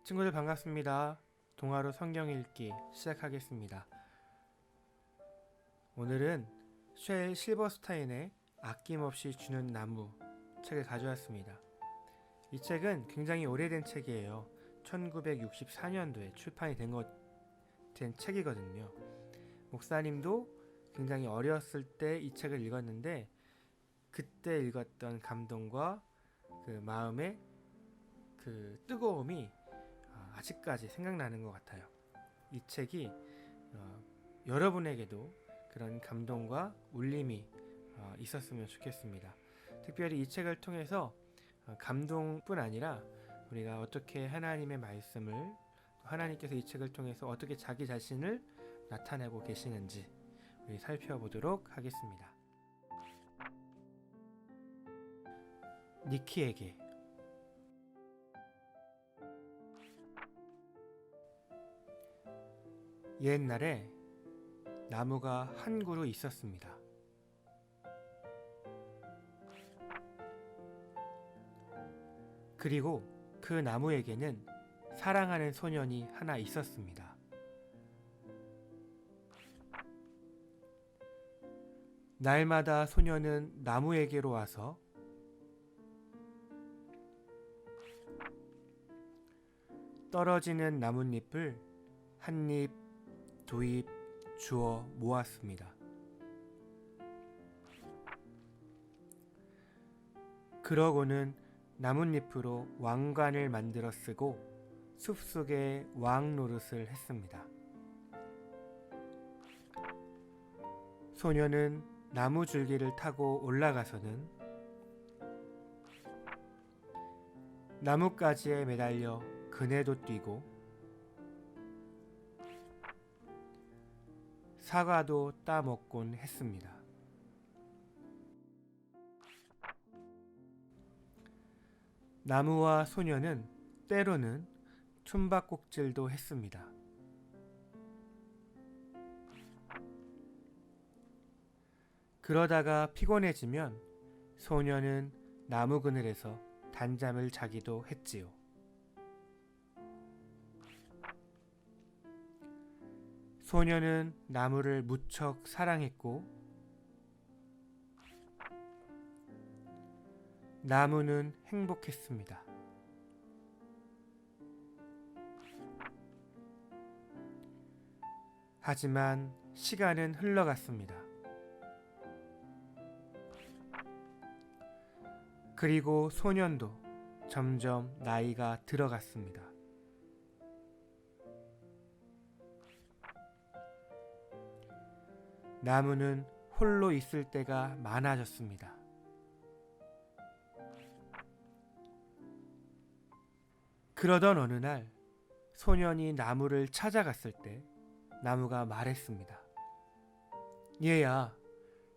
친구들 반갑습니다. 동화로 성경 읽기 시작하겠습니다. 오늘은 쉘 실버스타인의 아낌없이 주는 나무 책을 가져왔습니다. 이 책은 굉장히 오래된 책이에요. 1964년도에 출판이 된 책이거든요. 목사님도 굉장히 어렸을 때 이 책을 읽었는데 그때 읽었던 감동과 그 마음의 그 뜨거움이 아직까지 생각나는 것 같아요. 이 책이 여러분에게도 그런 감동과 울림이 있었으면 좋겠습니다. 특별히 이 책을 통해서 감동뿐 아니라 우리가 어떻게 하나님의 말씀을, 하나님께서 이 책을 통해서 어떻게 자기 자신을 나타내고 계시는지 우리 살펴보도록 하겠습니다. 니키에게. 옛날에 나무가 한 그루 있었습니다. 그리고 그 나무에게는 사랑하는 소년이 하나 있었습니다. 날마다 소년은 나무에게로 와서 떨어지는 나뭇잎을 한 입, 두 입 주워 모았습니다. 그러고는 나뭇잎으로 왕관을 만들어 쓰고 숲속에 왕 노릇을 했습니다. 소녀는 나무 줄기를 타고 올라가서는 나뭇가지에 매달려 그네도 뛰고 사과도 따먹곤 했습니다. 나무와 소녀는 때로는 숨바꼭질도 했습니다. 그러다가 피곤해지면 소녀는 나무 그늘에서 단잠을 자기도 했지요. 소녀는 나무를 무척 사랑했고 나무는 행복했습니다. 하지만 시간은 흘러갔습니다. 그리고 소년도 점점 나이가 들어갔습니다. 나무는 홀로 있을 때가 많아졌습니다. 그러던 어느 날 소년이 나무를 찾아갔을 때 나무가 말했습니다. 얘야,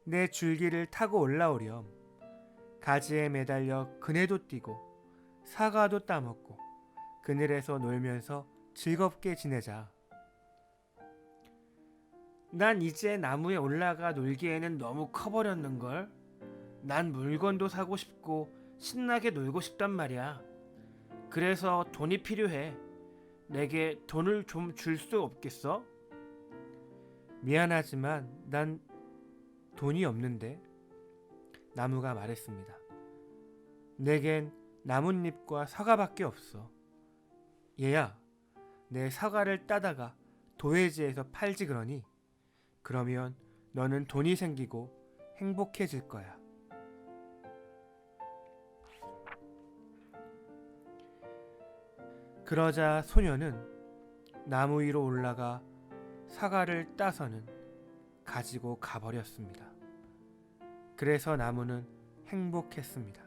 내 줄기를 타고 올라오렴. 가지에 매달려 그네도 뛰고 사과도 따먹고 그늘에서 놀면서 즐겁게 지내자. 난 이제 나무에 올라가 놀기에는 너무 커버렸는걸. 난 물건도 사고 싶고 신나게 놀고 싶단 말이야. 그래서 돈이 필요해. 내게 돈을 좀 줄 수 없겠어? 미안하지만 난 돈이 없는데. 나무가 말했습니다. 내겐 나뭇잎과 사과밖에 없어. 얘야, 내 사과를 따다가 도회지에서 팔지 그러니? 그러면 너는 돈이 생기고 행복해질 거야. 그러자 소녀는 나무 위로 올라가 사과를 따서는 가지고 가버렸습니다. 그래서 나무는 행복했습니다.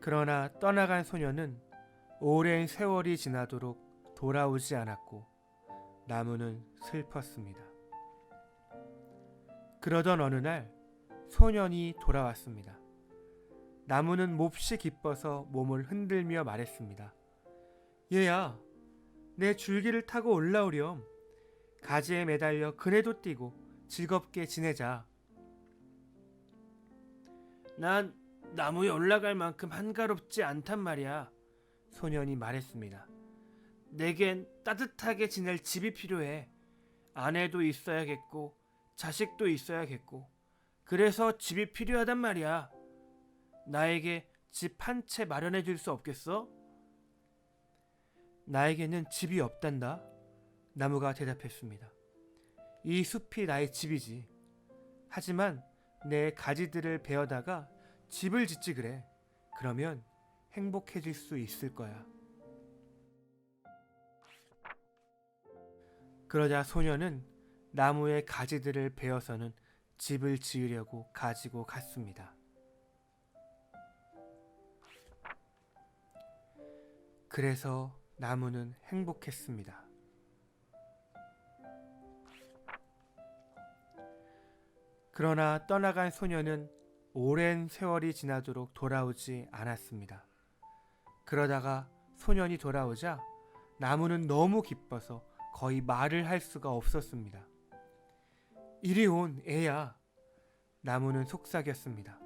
그러나 떠나간 소녀는 오랜 세월이 지나도록 돌아오지 않았고 나무는 슬펐습니다. 그러던 어느 날 소년이 돌아왔습니다. 나무는 몹시 기뻐서 몸을 흔들며 말했습니다. 얘야, 내 줄기를 타고 올라오렴. 가지에 매달려 그네도 뛰고 즐겁게 지내자. 난 나무에 올라갈 만큼 한가롭지 않단 말이야. 소년이 말했습니다. 내겐 따뜻하게 지낼 집이 필요해. 아내도 있어야겠고 자식도 있어야겠고 그래서 집이 필요하단 말이야. 나에게 집 한 채 마련해 줄 수 없겠어? 나에게는 집이 없단다. 나무가 대답했습니다. 이 숲이 나의 집이지. 하지만 내 가지들을 베어다가 집을 짓지 그래. 그러면 행복해질 수 있을 거야. 그러자 소녀는 나무의 가지들을 베어서는 집을 지으려고 가지고 갔습니다. 그래서 나무는 행복했습니다. 그러나 떠나간 소녀는 오랜 세월이 지나도록 돌아오지 않았습니다. 그러다가 소년이 돌아오자 나무는 너무 기뻐서 거의 말을 할 수가 없었습니다. 이리 온 애야. 나무는 속삭였습니다.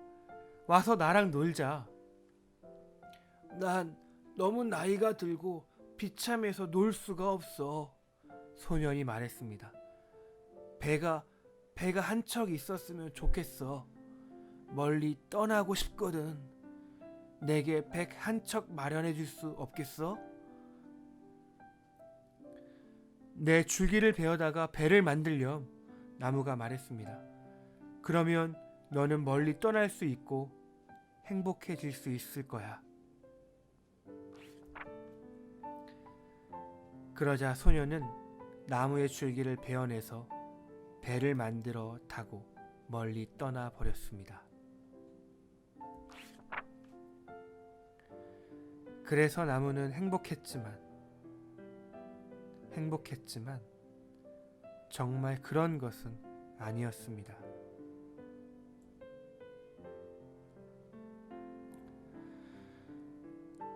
와서 나랑 놀자. 난 너무 나이가 들고 비참해서 놀 수가 없어. 소년이 말했습니다. 배가 한 척 있었으면 좋겠어. 멀리 떠나고 싶거든. 내게 배 한 척 마련해 줄 수 없겠어? 내 줄기를 베어다가 배를 만들렴. 나무가 말했습니다. 그러면 너는 멀리 떠날 수 있고 행복해질 수 있을 거야. 그러자 소녀는 나무의 줄기를 베어내서 배를 만들어 타고 멀리 떠나 버렸습니다. 그래서 나무는 행복했지만 정말 그런 것은 아니었습니다.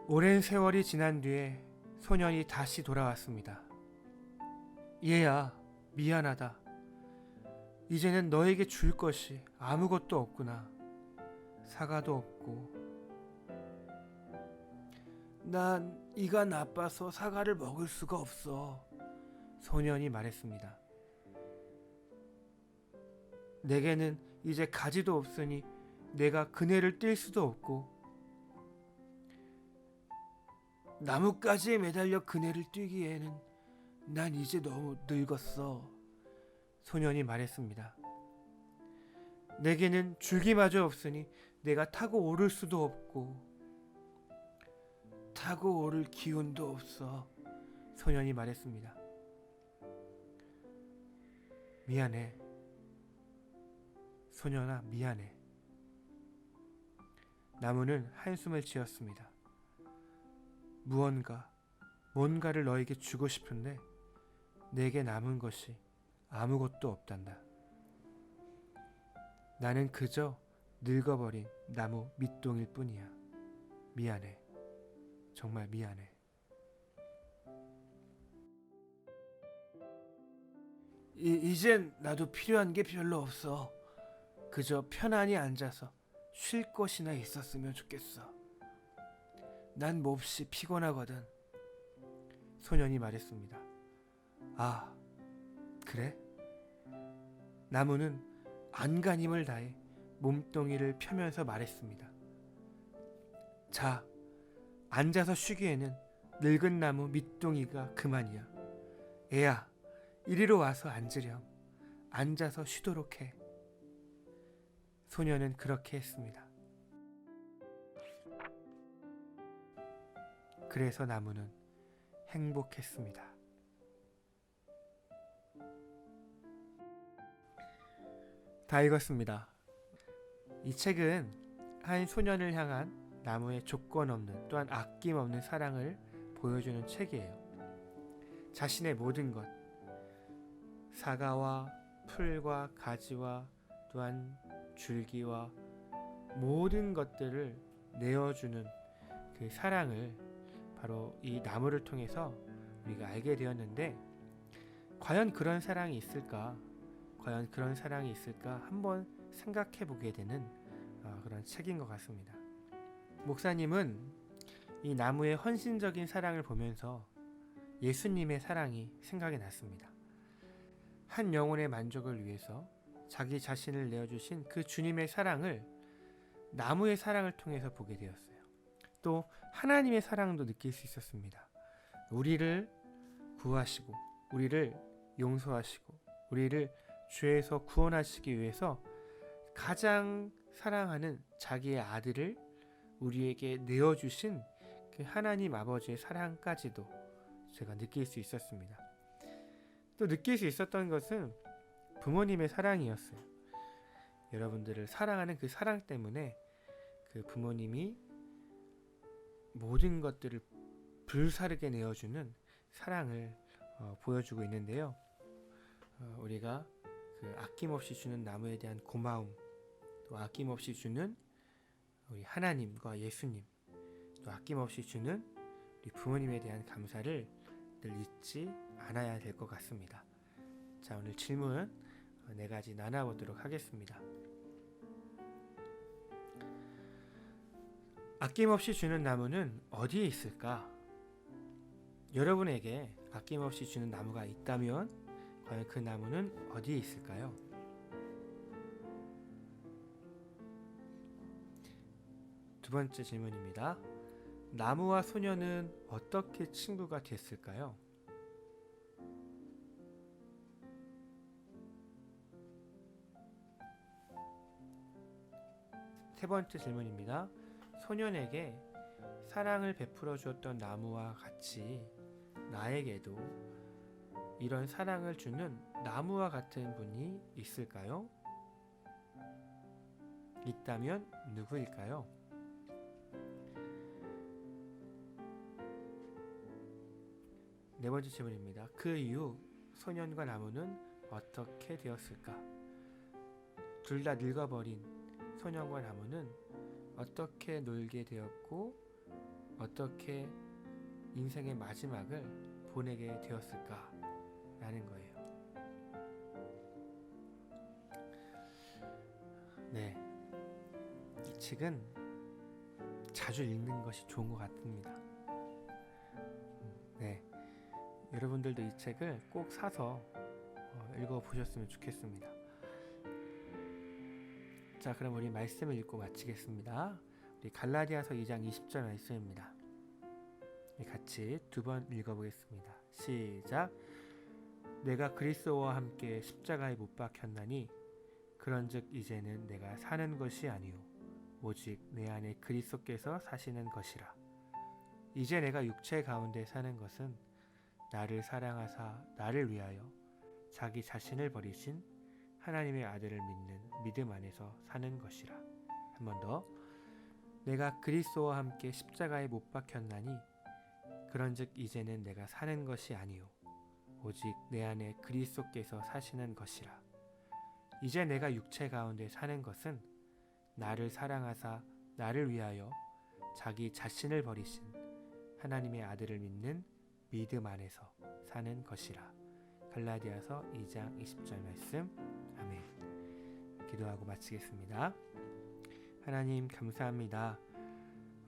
오랜 세월이 지난 뒤에 소년이 다시 돌아왔습니다. 얘야, 미안하다. 이제는 너에게 줄 것이 아무것도 없구나. 사과도 없고. 난 이가 나빠서 사과를 먹을 수가 없어. 소년이 말했습니다. 내게는 이제 가지도 없으니 내가 그네를 뛸 수도 없고 나뭇가지에 매달려 그네를 뛰기에는 난 이제 너무 늙었어. 소년이 말했습니다. 내게는 줄기마저 없으니 내가 타고 오를 수도 없고 타고 오를 기운도 없어. 소년이 말했습니다. 미안해. 소년아, 미안해. 나무는 한숨을 지었습니다. 뭔가를 너에게 주고 싶은데 내게 남은 것이 아무것도 없단다. 나는 그저 늙어버린 나무 밑동일 뿐이야. 미안해. 정말 미안해. 이젠 나도 필요한 게 별로 없어. 그저 편안히 앉아서 쉴 곳이나 있었으면 좋겠어. 난 몹시 피곤하거든. 소년이 말했습니다. 아, 그래? 나무는 안간힘을 다해 몸뚱이를 펴면서 말했습니다. 자, 앉아서 쉬기에는 늙은 나무 밑둥이가 그만이야. 애야, 이리로 와서 앉으렴. 앉아서 쉬도록 해. 소녀는 그렇게 했습니다. 그래서 나무는 행복했습니다. 다 읽었습니다. 이 책은 한 소년을 향한 나무의 조건 없는 또한 아낌없는 사랑을 보여주는 책이에요. 자신의 모든 것, 사과와 풀과 가지와 또한 줄기와 모든 것들을 내어주는 그 사랑을 바로 이 나무를 통해서 우리가 알게 되었는데, 과연 그런 사랑이 있을까? 한번 생각해 보게 되는 그런 책인 것 같습니다. 목사님은 이 나무의 헌신적인 사랑을 보면서 예수님의 사랑이 생각이 났습니다. 한 영혼의 만족을 위해서 자기 자신을 내어주신 그 주님의 사랑을 나무의 사랑을 통해서 보게 되었어요. 또 하나님의 사랑도 느낄 수 있었습니다. 우리를 구하시고 우리를 용서하시고 우리를 죄에서 구원하시기 위해서 가장 사랑하는 자기의 아들을 우리에게 내어주신 그 하나님 아버지의 사랑까지도 제가 느낄 수 있었습니다. 또 느낄 수 있었던 것은 부모님의 사랑이었어요. 여러분들을 사랑하는 그 사랑 때문에 그 부모님이 모든 것들을 불사르게 내어주는 사랑을 보여주고 있는데요. 우리가 그 아낌없이 주는 나무에 대한 고마움, 또 아낌없이 주는 우리 하나님과 예수님, 또 아낌없이 주는 우리 부모님에 대한 감사를 늘 잊지 않아야 될 것 같습니다. 자, 오늘 질문 4가지 나눠보도록 하겠습니다. 아낌없이 주는 나무는 어디에 있을까? 여러분에게 아낌없이 주는 나무가 있다면 과연 그 나무는 어디에 있을까요? 두 번째 질문입니다. 나무와 소녀는 어떻게 친구가 됐을까요? 세 번째 질문입니다. 소년에게 사랑을 베풀어 주었던 나무와 같이 나에게도 이런 사랑을 주는 나무와 같은 분이 있을까요? 있다면 누구일까요? 네 번째 질문입니다. 그 이후 소년과 나무는 어떻게 되었을까? 둘 다 늙어버린 소년과 나무는 어떻게 놀게 되었고 어떻게 인생의 마지막을 보내게 되었을까? 라는 거예요. 네, 이 책은 자주 읽는 것이 좋은 것 같습니다. 네, 여러분들도 이 책을 꼭 사서 읽어보셨으면 좋겠습니다. 자, 그럼 우리 말씀을 읽고 마치겠습니다. 우리 갈라디아서 2장 20절 말씀입니다. 같이 2번 읽어보겠습니다. 시작. 내가 그리스도와 함께 십자가에 못 박혔나니 그런즉 이제는 내가 사는 것이 아니요 오직 내 안에 그리스도께서 사시는 것이라. 이제 내가 육체 가운데 사는 것은 나를 사랑하사 나를 위하여 자기 자신을 버리신 하나님의 아들을 믿는 믿음 안에서 사는 것이라. 한 번 더. 내가 그리스도와 함께 십자가에 못 박혔나니 그런즉 이제는 내가 사는 것이 아니요 오직 내 안에 그리스도께서 사시는 것이라. 이제 내가 육체 가운데 사는 것은 나를 사랑하사 나를 위하여 자기 자신을 버리신 하나님의 아들을 믿는 믿음 안에서 사는 것이라. 갈라디아서 2장 20절 말씀. 아멘. 기도하고 마치겠습니다. 하나님 감사합니다.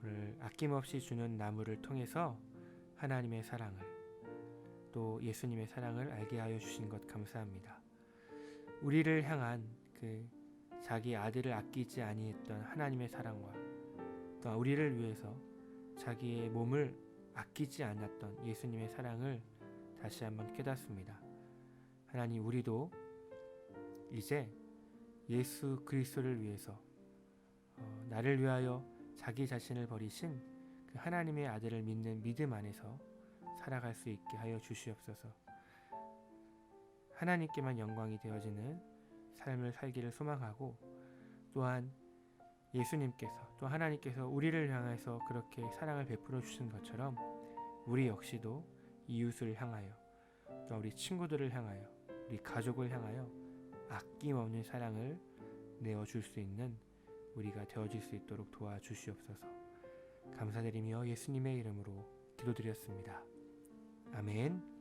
오늘 아낌없이 주는 나무를 통해서 하나님의 사랑을 또 예수님의 사랑을 알게 하여 주신 것 감사합니다. 우리를 향한 그 자기 아들을 아끼지 아니했던 하나님의 사랑과 또 우리를 위해서 자기의 몸을 아끼지 않았던 예수님의 사랑을 다시 한번 깨닫습니다. 하나님, 우리도 이제 예수 그리스도를 위해서 나를 위하여 자기 자신을 버리신 그 하나님의 아들을 믿는 믿음 안에서 살아갈 수 있게 하여 주시옵소서. 하나님께만 영광이 되어지는 삶을 살기를 소망하고 또한 예수님께서 또 하나님께서 우리를 향해서 그렇게 사랑을 베풀어 주신 것처럼 우리 역시도 이웃을 향하여 또 우리 친구들을 향하여 우리 가족을 향하여 아낌없는 사랑을 내어줄 수 있는 우리가 되어질 수 있도록 도와주시옵소서. 감사드리며 예수님의 이름으로 기도드렸습니다. 아멘.